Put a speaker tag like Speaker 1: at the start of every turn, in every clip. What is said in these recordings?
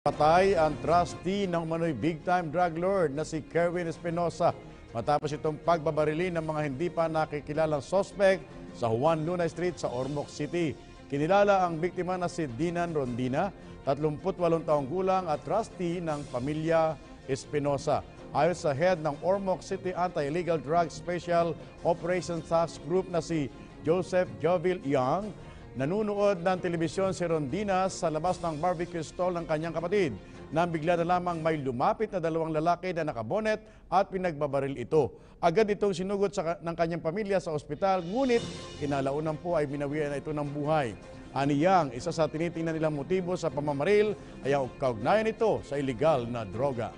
Speaker 1: Patay ang trustee ng umano'y big-time drug lord na si Kerwin Espinosa matapos itong pagbabarili ng mga hindi pa nakikilalang sospek sa Juan Luna Street sa Ormoc City. Kinilala ang biktima na si Dinan Rondina, 38 taong gulang at trustee ng pamilya Espinosa. Ayon sa head ng Ormoc City Anti-Illegal Drug Special Operations Task Group na si Joseph Jovil Young, nanunood ng telebisyon si Rondina sa labas ng barbecue stall ng kanyang kapatid nang bigla na lamang may lumapit na dalawang lalaki na nakabonet at pinagbabaril ito. Agad itong sinugot ng kanyang pamilya sa ospital, ngunit kinalaunan po ay binawian na ito ng buhay. Ani Yang, isa sa tinitingnan nilang motibo sa pamamaril ay ang kaugnayan nito sa iligal na droga.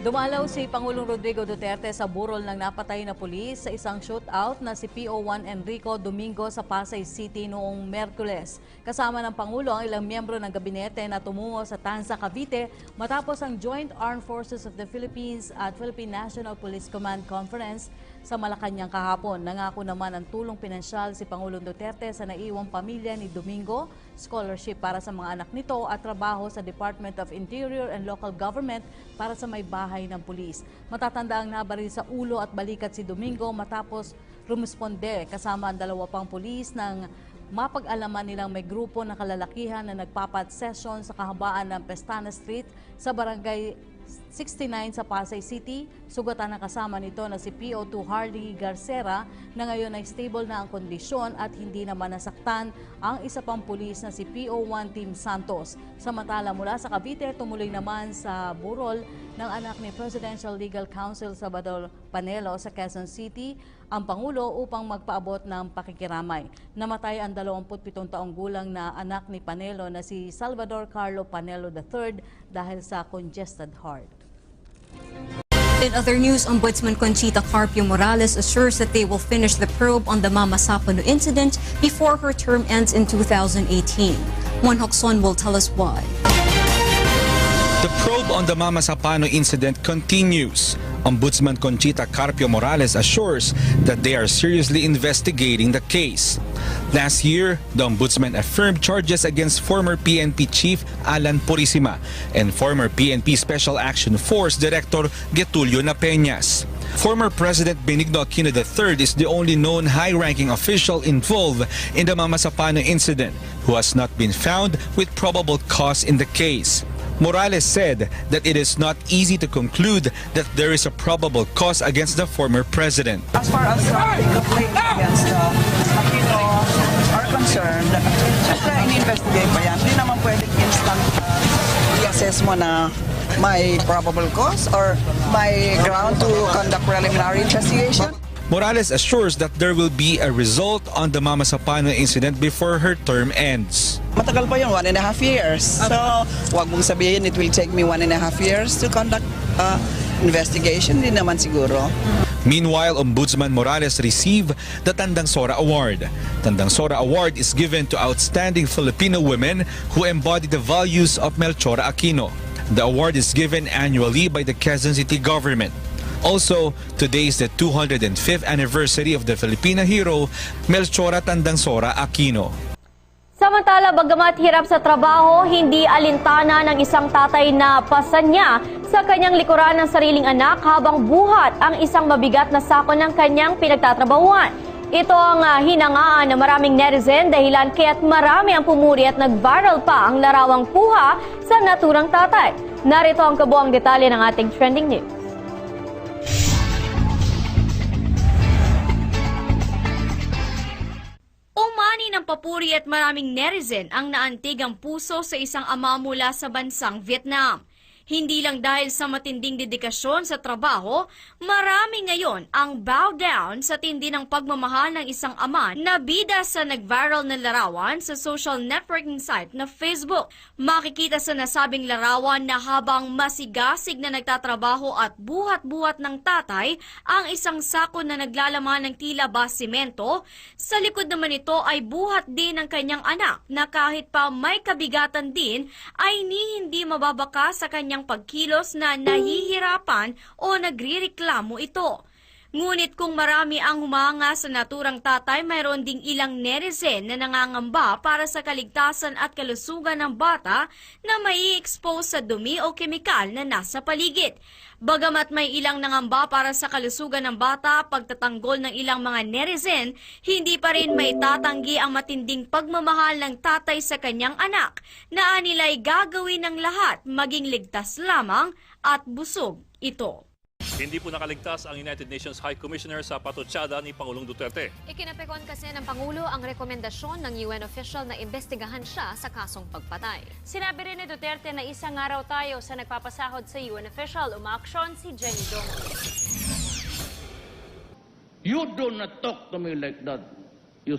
Speaker 2: Dumalaw si Pangulong Rodrigo Duterte sa burol ng napatay na pulis sa isang shootout na si PO1 Enrico Domingo sa Pasay City noong Miyerkules. Kasama ng Pangulo ang ilang miyembro ng gabinete na tumungo sa Tanza, Cavite matapos ang Joint Armed Forces of the Philippines at Philippine National Police Command Conference sa Malacanang kahapon. Nangako naman ang tulong pinansyal si Pangulong Duterte sa naiwang pamilya ni Domingo, scholarship para sa mga anak nito at trabaho sa Department of Interior and Local Government para sa may bahay ng pulis. Matatanda ang nabaril sa ulo at balikat si Domingo matapos rumisponde kasama ang dalawa pang pulis ng mapag-alaman nilang may grupo ng kalalakihan na nagpapat session sa kahabaan ng Pestana Street sa barangay 69 sa Pasay City. Sugatan na kasama nito na si PO2 Harley Garcera na ngayon ay stable na ang kondisyon at hindi naman nasaktan ang isa pang pulis na si PO1 Tim Santos. Samantala mula sa Cavite, tumuloy naman sa burol ng anak ni Presidential Legal Counsel Salvador Panelo sa Quezon City ang Pangulo upang magpaabot ng pakikiramay. Namatay ang 27 taong gulang na anak ni Panelo na si Salvador Carlo Panelo III dahil sa congested heart.
Speaker 3: In other news, Ombudsman Conchita Carpio Morales assures that they will finish the probe on the Mama Sapano incident before her term ends in 2018. Juan Hocson will tell us why.
Speaker 4: The probe on the Mama Sapano incident continues. Ombudsman Conchita Carpio Morales assures that they are seriously investigating the case. Last year, the Ombudsman affirmed charges against former PNP Chief Alan Purisima and former PNP Special Action Force Director Getulio Napeñas. Former President Benigno Aquino III is the only known high-ranking official involved in the Mama Sapano incident who has not been found with probable cause in the case. Morales said that it is not easy to conclude that there is a probable cause against the former president.
Speaker 5: As far as the complaint against Aquino are concerned, syempre ini-investigate pa yan. Hindi naman pwedeng instant i-assess mo na may probable cause or may ground to conduct preliminary investigation.
Speaker 4: Morales assures that there will be a result on the Mama Sapano incident before her term ends.
Speaker 5: Matagal pa yun, 1.5 years. So, wag mong sabihin it will take me 1.5 years to conduct investigation. Hindi naman siguro.
Speaker 4: Meanwhile, Ombudsman Morales received the Tandang Sora Award. Tandang Sora Award is given to outstanding Filipino women who embody the values of Melchora Aquino. The award is given annually by the Quezon City government. Also, today is the 205th anniversary of the Filipina hero, Melchora Tandang Sora Aquino.
Speaker 6: Samantala, bagamat hirap sa trabaho, hindi alintana ng isang tatay na pasan niya sa kanyang likuran ng sariling anak habang buhat ang isang mabigat na sako ng kanyang pinagtatrabahuan. Ito ang hinangaan ng maraming netizen dahilan kaya't marami ang pumuri at nag-viral pa ang larawang kuha sa naturang tatay. Narito ang kabuang detalye ng ating trending news.
Speaker 7: Umani ng papuri at maraming netizen ang naantigang puso sa isang ama mula sa bansang Vietnam. Hindi lang dahil sa matinding dedikasyon sa trabaho, marami ngayon ang bow down sa tindi ng pagmamahal ng isang ama na bida sa nag-viral na larawan sa social networking site na Facebook. Makikita sa nasabing larawan na habang masigasig na nagtatrabaho at buhat-buhat ng tatay ang isang sako na naglalaman ng tila ba simento, sa likod naman ito ay buhat din ng kanyang anak na kahit pa may kabigatan din ay hindi mababaka sa kanyang pagkilos na nahihirapan o nagrireklamo ito. Ngunit kung marami ang humanga sa naturang tatay, mayroon ding ilang netizen na nangangamba para sa kaligtasan at kalusugan ng bata na mai-expose sa dumi o kemikal na nasa paligid. Bagamat may ilang nangamba para sa kalusugan ng bata, pagtatanggol ng ilang mga netizen, hindi pa rin may tatanggi ang matinding pagmamahal ng tatay sa kanyang anak na anila'y gagawin ng lahat maging ligtas lamang at busog ito.
Speaker 8: Hindi po nakaligtas ang United Nations High Commissioner sa patutsada ni Pangulong Duterte.
Speaker 9: Ikinapekon kasi ng Pangulo ang rekomendasyon ng UN official na imbestigahan siya sa kasong pagpatay.
Speaker 10: Sinabi rin ni Duterte na isang araw tayo sa nagpapasahod sa UN official, umaaksyon si Jenny Dong.
Speaker 11: You do not talk to me like that. You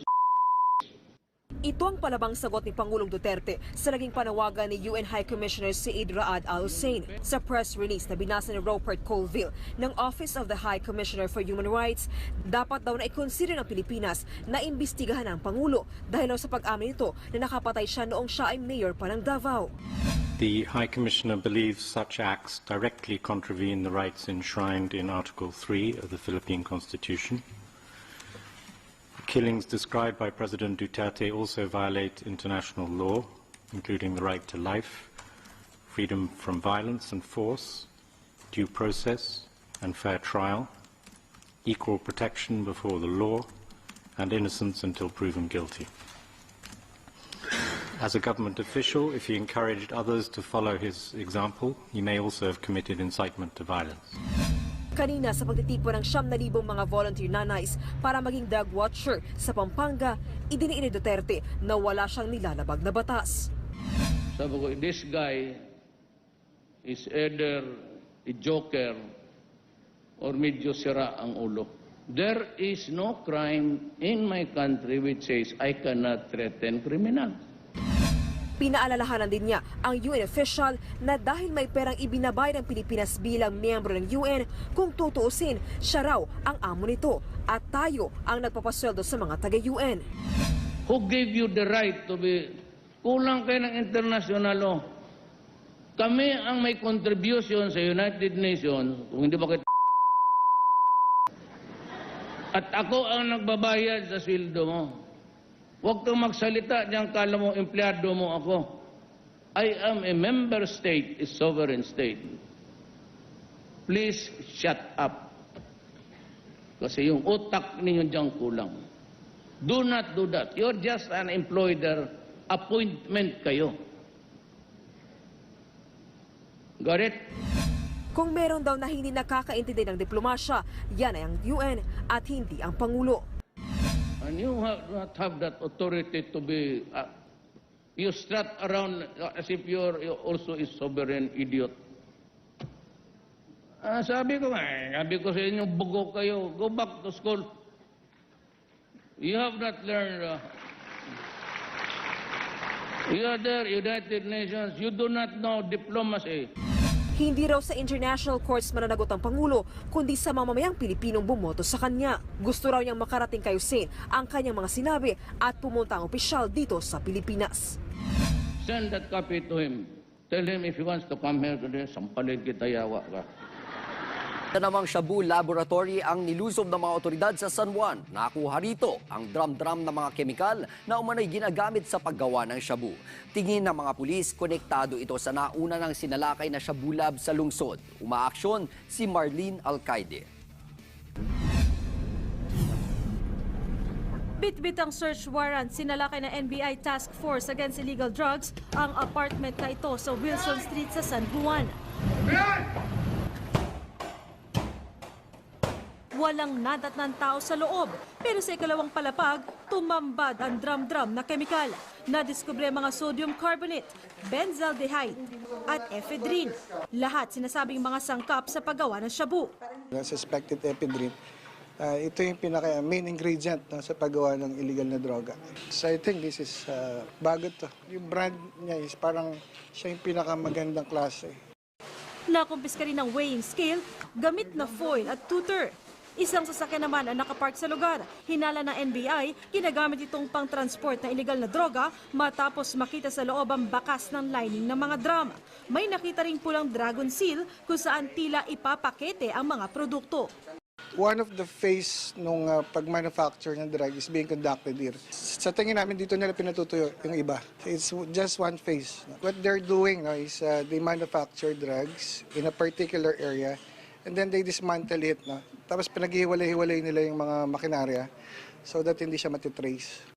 Speaker 12: Ito ang palabang sagot ni Pangulong Duterte sa naging panawagan ni UN High Commissioner Said Raad Al Hussein. Sa press release na binasa ni Rupert Colville ng Office of the High Commissioner for Human Rights, dapat daw na i-consider ng Pilipinas na imbestigahan ang Pangulo dahil daw sa pag-amin nito na nakapatay siya noong siya ay mayor pa ng Davao.
Speaker 13: The High Commissioner believes such acts directly contravene the rights enshrined in Article 3 of the Philippine Constitution. Killings described by President Duterte also violate international law, including the right to life, freedom from violence and force, due process and fair trial, equal protection before the law, and innocence until proven guilty. As a government official, if he encouraged others to follow his example, he may also have committed incitement to violence.
Speaker 12: Kanina sa pagtitipon ng 7,000 mga volunteer nanays para maging dog watcher sa Pampanga, idiniin ni Duterte na wala siyang nilalabag na batas.
Speaker 11: Sabi ko, this guy is either a joker or medyo sira ang ulo. There is no crime in my country which says I cannot threaten criminals.
Speaker 12: Pinaalalahanan din niya ang UN official na dahil may perang ibinabay ng Pilipinas bilang miyembro ng UN, kung tutuusin, siya raw ang amo nito at tayo ang nagpapasweldo sa mga taga-UN.
Speaker 11: Who gave you the right to be... Kulang kayo ng international law. Kami ang may contribution sa United Nations, kung hindi ba kayo... At ako ang nagbabayad sa sweldo mo. Huwag kang magsalita diyan, kala mo empleyado mo ako. I am a member state, a sovereign state. Please shut up. Kasi yung utak ninyo diyan kulang. Do not do that. You're just an employer. Appointment kayo. Got it?
Speaker 12: Kung meron daw na hindi nakakaintindi ng diplomasya, yan ay ang UN at hindi ang Pangulo.
Speaker 11: And you not have that authority to be, you strut around as if you're also a sovereign idiot. Sabi ko sa inyo, bugo kayo, go back to school. You have not learned, you are there, United Nations, you do not know diplomacy.
Speaker 12: Hindi raw sa international courts mananagot ang Pangulo, kundi sa mamamayang Pilipinong bumoto sa kanya. Gusto raw niyang makarating kay Hussein ang kanyang mga sinabi at pumunta ang opisyal dito sa Pilipinas.
Speaker 11: Send that copy to him. Tell him if he wants to come here today, sampalin kita, yawa ka.
Speaker 14: Ito namang Shabu Laboratory ang nilusob ng mga otoridad sa San Juan. Nakuha rito ang drum-drum ng mga kemikal na umano'y ginagamit sa paggawa ng shabu. Tingin ng mga pulis, konektado ito sa nauna ng sinalakay na Shabu Lab sa lungsod. Umaaksyon si Marlene Alcaide.
Speaker 15: Bit-bit ang search warrant, sinalakay na NBI Task Force Against Illegal Drugs ang apartment na ito sa Wilson Street sa San Juan. Walang nadatnan tao sa loob, pero sa ikalawang palapag, tumambad ang drum-drum na kemikal. Nadiskubre mga sodium carbonate, benzaldehyde at ephedrine. Lahat sinasabing mga sangkap sa paggawa ng shabu.
Speaker 16: Suspected ephedrine, ito yung main ingredient sa paggawa ng illegal na droga. So I think this is bago to. Yung brand niya is parang siya yung pinakamagandang klase.
Speaker 15: Nakumpiska rin ng weighing scale, gamit na foil at tutor. Isang sasakyan naman ang nakapark sa lugar. Hinala ng NBI, ginagamit itong pang-transport na illegal na droga matapos makita sa loob ang bakas ng lining ng mga drum. May nakita ring pulang dragon seal kung saan tila ipapakete ang mga produkto.
Speaker 16: One of the phase nung pag-manufacture ng drug is being conducted here. Sa tingin namin dito nila pinatutuyo yung iba. It's just one phase. What they're doing is they manufacture drugs in a particular area and then they dismantle it. Tapos pinaghiwalay-hiwalay nila yung mga makinarya so that hindi siya matitrace.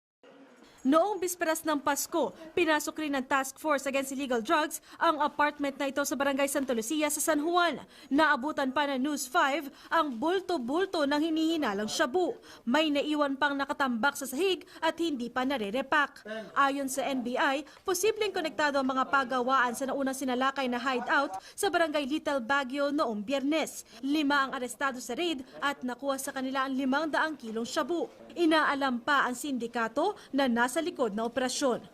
Speaker 15: Noong bisperas ng Pasko, pinasok rin ng Task Force Against Illegal Drugs ang apartment na ito sa Barangay Santa Lucia sa San Juan. Naabutan pa ng News 5 ang bulto-bulto ng hinihinalang shabu. May naiwan pang nakatambak sa sahig at hindi pa nare-repack. Ayon sa NBI, posibleng konektado ang mga pagawaan sa naunang sinalakay na hideout sa Barangay Little Baguio noong Biyernes. 5 ang arestado sa raid at nakuha sa kanila ang 500 kilong shabu. Inaalam pa ang sindikato na nasa likod na operasyon.